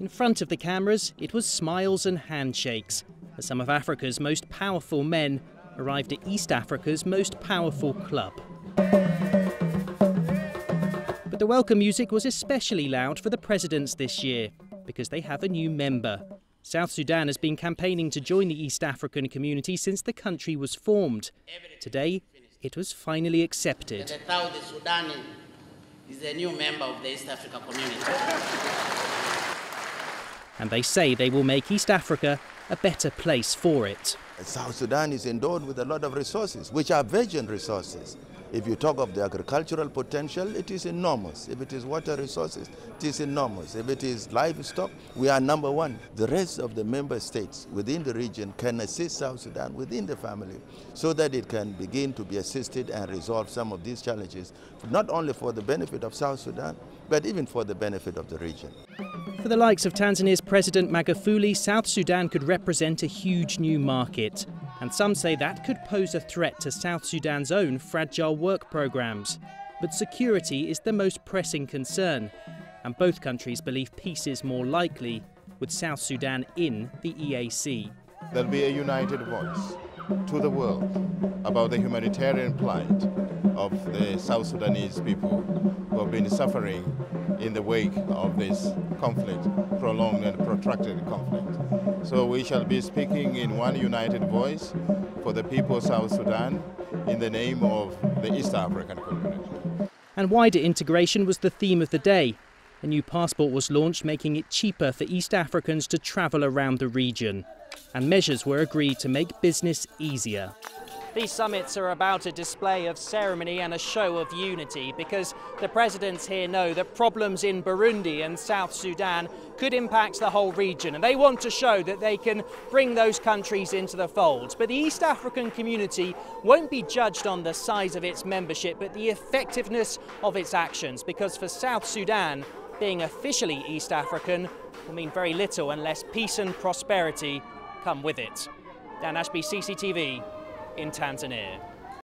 In front of the cameras, it was smiles and handshakes, as some of Africa's most powerful men arrived at East Africa's most powerful club. But the welcome music was especially loud for the presidents this year, because they have a new member. South Sudan has been campaigning to join the East African community since the country was formed. Today, it was finally accepted. South Sudan is a new member of the East Africa community. And they say they will make East Africa a better place for it. South Sudan is endowed with a lot of resources, which are virgin resources. If you talk of the agricultural potential, it is enormous. If it is water resources, it is enormous. If it is livestock, we are number one. The rest of the member states within the region can assist South Sudan within the family so that it can begin to be assisted and resolve some of these challenges, not only for the benefit of South Sudan, but even for the benefit of the region. For the likes of Tanzania's President Magufuli, South Sudan could represent a huge new market. And some say that could pose a threat to South Sudan's own fragile work programs. But security is the most pressing concern, and both countries believe peace is more likely with South Sudan in the EAC. There'll be a united voice to the world about the humanitarian plight of the South Sudanese people who have been suffering in the wake of this conflict, prolonged and protracted conflict. So we shall be speaking in one united voice for the people of South Sudan in the name of the East African community. And wider integration was the theme of the day. A new passport was launched, making it cheaper for East Africans to travel around the region. And measures were agreed to make business easier. These summits are about a display of ceremony and a show of unity, because the presidents here know that problems in Burundi and South Sudan could impact the whole region, and they want to show that they can bring those countries into the fold. But the East African community won't be judged on the size of its membership, but the effectiveness of its actions, because for South Sudan, being officially East African will mean very little unless peace and prosperity come with it. Dan Ashby, CCTV in Tanzania.